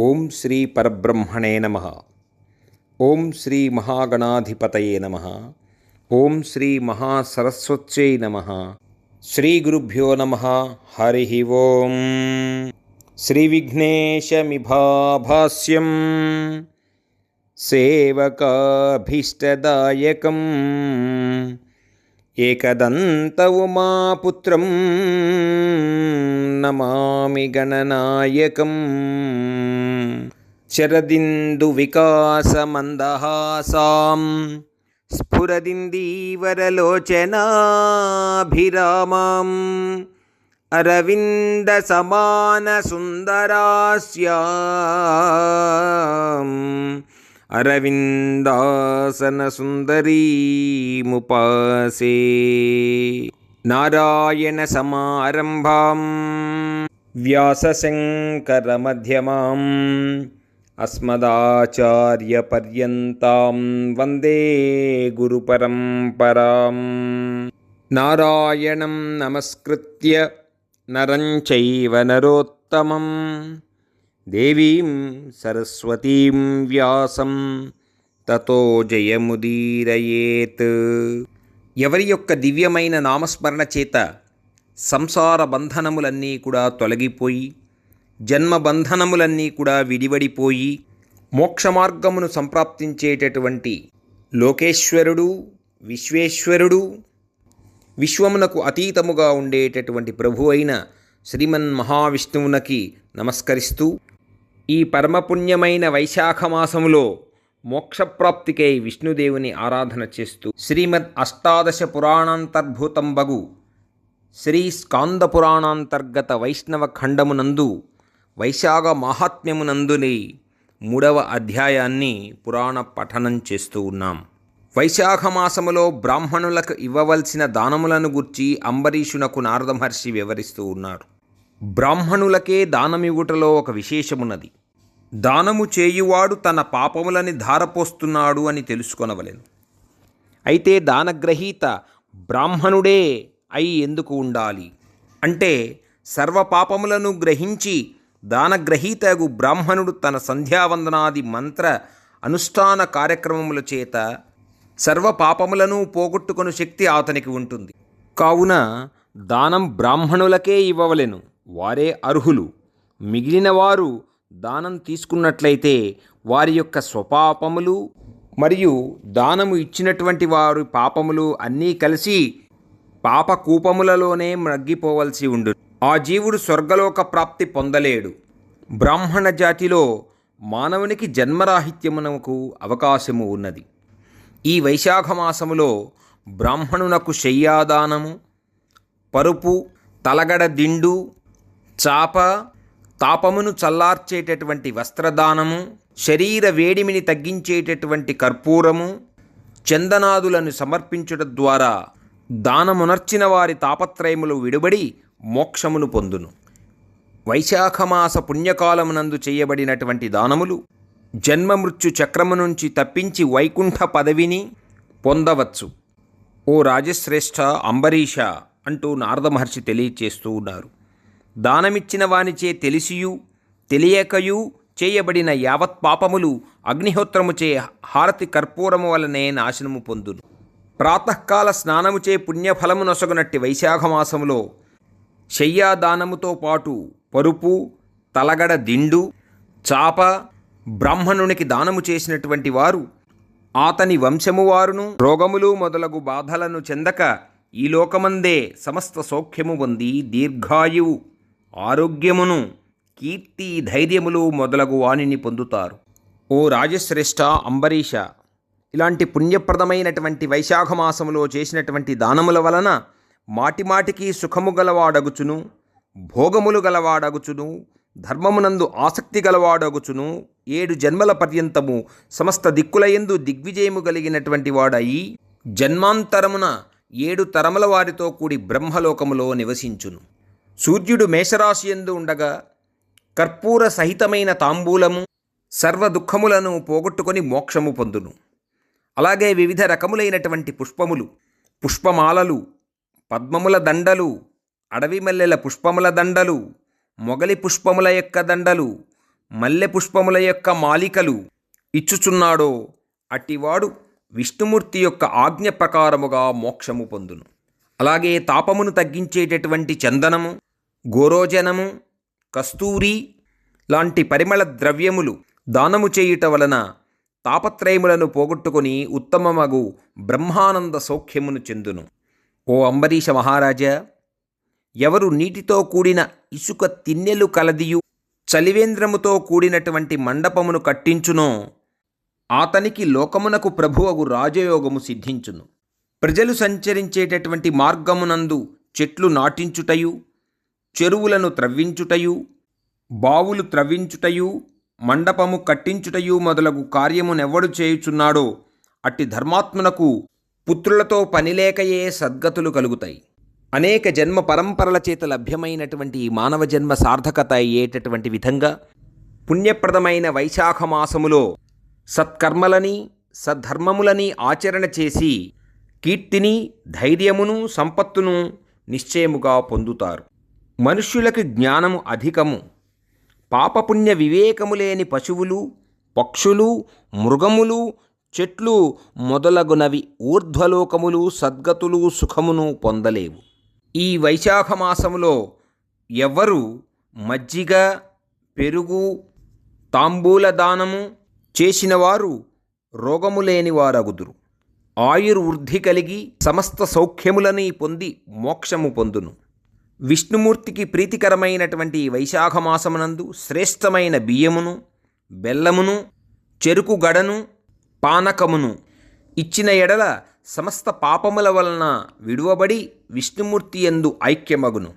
ఓం శ్రీ పరబ్రహ్మణే నమః. ఓం శ్రీ మహాగణాధిపతయే నమః. ఓం శ్రీ మహాసరస్వత్యై నమః. శ్రీ గురుభ్యో నమః. హరి ఓం. శ్రీ విఘ్నేశమిభాభాస్యం సేవకాభీష్టదాయకం ఏకదంత ఉమాపుత్రం నమామి గణనాయకం. శరదిందు వికాసమందహాసాం స్ఫురదిందీవరలోచనాభిరామాం అరవింద సమాన సుందరాస్యాం అరవిందాసన సుందరీముపాసే. నారాయణ సమారంభాం వ్యాసశంకర మధ్యమాం అస్మదాచార్య పర్యంతాం వందే గురు పరంపరాం. నారాయణం నమస్కృత్య నరం చైవ నరోత్తమం దేవీం సరస్వతీం వ్యాసం తతో జయముదీరయేత్. ఎవరి యొక్క దివ్యమైన నామస్మరణ చేత సంసార బంధనములన్నీ కూడా తొలగిపోయి జన్మబంధనములన్నీ కూడా విడివడిపోయి మోక్షమార్గమును సంప్రాప్తించేటటువంటి లోకేశ్వరుడు, విశ్వేశ్వరుడు, విశ్వమునకు అతీతముగా ఉండేటటువంటి ప్రభు అయిన శ్రీమన్ మహావిష్ణువునకి నమస్కరిస్తూ ఈ పరమపుణ్యమైన వైశాఖ మాసములో మోక్షప్రాప్తికై విష్ణుదేవుని ఆరాధన చేస్తూ శ్రీమద్ అష్టాదశ పురాణాంతర్భూతంబగు శ్రీ స్కాంద పురాణాంతర్గత వైష్ణవ ఖండమునందు వైశాఖ మాహాత్మ్యమునందుని 3వ అధ్యాయాన్ని పురాణ పఠనం చేస్తూ ఉన్నాం. వైశాఖ మాసములో బ్రాహ్మణులకు ఇవ్వవలసిన దానములను గుర్చి అంబరీషునకు నారద మహర్షి వివరిస్తూ ఉన్నారు. బ్రాహ్మణులకే దానమివ్వుటలో ఒక విశేషమున్నది. దానము చేయువాడు తన పాపములని ధారపోస్తున్నాడు అని తెలుసుకొనవలెను. అయితే దానగ్రహీత బ్రాహ్మణుడే అయి ఎందుకు ఉండాలి అంటే, సర్వపాపములను గ్రహించి దానగ్రహీతగు బ్రాహ్మణుడు తన సంధ్యావందనాది మంత్ర అనుష్ఠాన కార్యక్రమముల చేత సర్వపాపములను పోగొట్టుకొను శక్తి అతనికి ఉంటుంది. కావున దానం బ్రాహ్మణులకే ఇవ్వవలెను, వారే అర్హులు. మిగిలిన వారు దానం తీసుకున్నట్లయితే వారి యొక్క స్వపాపములు మరియు దానము ఇచ్చినటువంటి వారి పాపములు అన్నీ కలిసి పాపకూపములలోనే మగ్గిపోవలసి ఉండు. ఆ జీవుడు స్వర్గలోక ప్రాప్తి పొందలేడు. బ్రాహ్మణ జాతిలో మానవునికి జన్మరాహిత్యమునకు అవకాశము ఉన్నది. ఈ వైశాఖ మాసములో బ్రాహ్మణునకు శయ్యాదానము, పరుపు, తలగడ దిండు, చాప, తాపమును చల్లార్చేటటువంటి వస్త్రదానము, శరీర వేడిమిని తగ్గించేటటువంటి కర్పూరము, చందనాదులను సమర్పించుట ద్వారా దానమునర్చిన వారి తాపత్రయములు విడుబడి మోక్షమును పొందును. వైశాఖమాస పుణ్యకాలమునందు చేయబడినటువంటి దానములు జన్మమృత్యు చక్రము నుంచి తప్పించి వైకుంఠ పదవిని పొందవచ్చు. ఓ రాజశ్రేష్ఠ అంబరీష అంటూ నారద మహర్షి తెలియచేస్తూ ఉన్నారు. దానమిచ్చిన వానిచే తెలిసియు తెలియకయు చేయబడిన యావత్ పాపములు అగ్నిహోత్రముచే హారతి కర్పూరము వలనే నాశనము పొందును. ప్రాతకాల స్నానముచే పుణ్యఫలము నొసగునట్టి వైశాఖమాసములో శయ్యాదానముతో పాటు పరుపు, తలగడ దిండు, చాప బ్రాహ్మణునికి దానము చేసినటువంటి వారు అతని వంశము వారును రోగములు మొదలగు బాధలను చెందక ఈ లోకమందే సమస్త సౌఖ్యము పొంది దీర్ఘాయువు, ఆరోగ్యమును, కీర్తి, ధైర్యములు మొదలగు వానిని పొందుతారు. ఓ రాజశ్రేష్ఠ అంబరీష, ఇలాంటి పుణ్యప్రదమైనటువంటి వైశాఖ మాసములో చేసినటువంటి దానముల వలన మాటిమాటికి సుఖము గలవాడగుచును, భోగములు గలవాడగుచును, ధర్మమునందు ఆసక్తి గలవాడగుచును, 7 జన్మల పర్యంతము సమస్త దిక్కులయందు దిగ్విజయము కలిగినటువంటి వాడయి జన్మాంతరమున 7 తరముల వారితో కూడి బ్రహ్మలోకములో నివసించును. సూర్యుడు మేషరాశియందు ఉండగా కర్పూర సహితమైన తాంబూలము సర్వ దుఃఖములను పోగొట్టుకొని మోక్షము పొందును. అలాగే వివిధ రకములైనటువంటి పుష్పములు, పుష్పమాలలు, పద్మముల దండలు, అడవి మల్లెల పుష్పముల దండలు, మొగలి పుష్పముల యొక్క దండలు, మల్లె పుష్పముల యొక్క మాలికలు ఇచ్చుచున్నాడో అట్టివాడు విష్ణుమూర్తి యొక్క ఆజ్ఞ ప్రకారముగా మోక్షము పొందును. అలాగే తాపమును తగ్గించేటటువంటి చందనము, గోరోజనము, కస్తూరి లాంటి పరిమళ ద్రవ్యములు దానము చేయుట వలన తాపత్రయములను పోగొట్టుకొని ఉత్తమమగు బ్రహ్మానంద సౌఖ్యమును చెందును. ఓ అంబరీష మహారాజా, ఎవరు నీటితో కూడిన ఇసుక తిన్నెలు కలదియు చలివేంద్రముతో కూడినటువంటి మండపమును కట్టించునో అతనికి లోకమునకు ప్రభువగు రాజయోగము సిద్ధించును. ప్రజలు సంచరించేటటువంటి మార్గమునందు చెట్లు నాటించుటయు, చెరువులను త్రవ్వించుటయు, బావులు త్రవ్వించుటయు, మండపము కట్టించుటయు మొదలగు కార్యమునెవ్వడు చేయుచున్నాడో అట్టి ధర్మాత్మునకు పుత్రులతో పనిలేకయే సద్గతులు కలుగుతాయి. అనేక జన్మ పరంపరల చేత లభ్యమైనటువంటి ఈ మానవ జన్మ సార్థకత అయ్యేటటువంటి విధంగా పుణ్యప్రదమైన వైశాఖ మాసములో సత్కర్మలని, సద్ధర్మములని ఆచరణ చేసి కీర్తిని, ధైర్యమును, సంపత్తును నిశ్చయముగా పొందుతారు. మనుష్యులకు జ్ఞానము అధికము. పాపపుణ్య వివేకము లేని పశువులు, పక్షులు, మృగములు, చెట్లు మొదలగునవి ఊర్ధ్వలోకములు సద్గతులు సుఖమును పొందలేవు. ఈ వైశాఖ మాసములో ఎవ్వరు మజ్జిగ, పెరుగు, తాంబూల దానము చేసినవారు రోగము లేనివారగుదురు. ఆయుర్వృద్ధి కలిగి సమస్త సౌఖ్యములని పొంది మోక్షము పొందును. విష్ణుమూర్తికి ప్రీతికరమైనటువంటి వైశాఖ మాసమునందు శ్రేష్టమైన బియ్యమును, బెల్లమును, చెరుకు గడను, పానకమును ఇచ్చిన ఎడల సమస్త పాపముల వలన విడువబడి విష్ణుమూర్తి యందు ఐక్యమగును.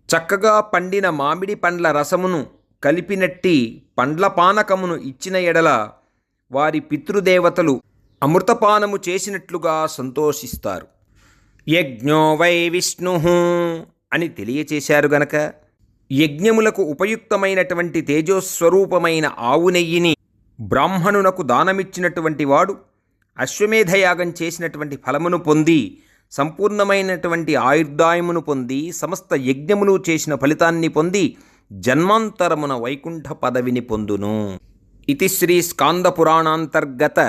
చక్కగా పండిన మామిడి పండ్ల రసమును కలిపినట్టి పండ్ల పానకమును ఇచ్చిన ఎడల వారి పితృదేవతలు అమృతపానము చేసినట్లుగా సంతోషిస్తారు. యజ్ఞో వై విష్ణు అని తెలియచేశారు గనక యజ్ఞములకు ఉపయుక్తమైనటువంటి తేజోస్వరూపమైన ఆవు నెయ్యిని బ్రాహ్మణునకు దానమిచ్చినటువంటి వాడు అశ్వమేధయాగం చేసినటువంటి ఫలమును పొంది సంపూర్ణమైనటువంటి ఆయుర్దాయమును పొంది సమస్త యజ్ఞములు చేసిన ఫలితాన్ని పొంది జన్మాంతరమున వైకుంఠ పదవిని పొందును. ఇతి శ్రీ స్కాంద పురాణాంతర్గత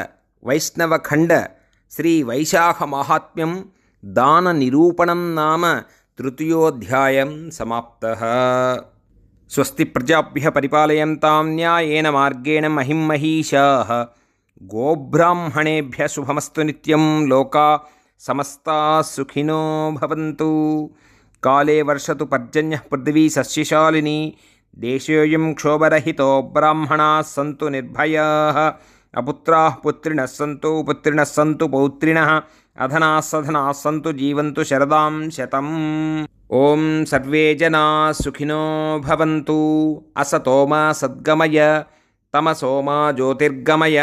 వైష్ణవఖండ శ్రీ వైశాఖ మాహాత్మ్యం దాన నిరూపణం నామ తృతీయోధ్యాయం సమాప్తః. స్వస్తి ప్రజాభ్యః పరిపాలయంతాం న్యాయేన మార్గేణ మహిం మహీషాః. గోబ్రాహ్మణేభ్యः శుభమస్తు నిత్యం. లోకా సమస్తాః సుఖినో భవంతు. కాలే వర్షతు పర్జన్యః పృథివీ సస్యశాలినీ. దేశోऽयं క్షోభరహితో బ్రాహ్మణాः సంతు నిర్భయాः. అపుత్రాः పుత్రిణः సంతు పుత్రిణः సంతు పౌత్రిణः. అధనాः సధనాः సంతు జీవంతు శరదాం శతం. ఓం సర్వే జనాః సుఖినో భవంతు. అసతో మా సద్గమయ, తమసో మా జ్యోతిర్గమయ,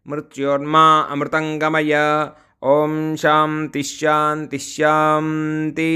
మృత్యోర్మా అమృతంగమయ. ఓం శాంతి శాంతి శాంతి.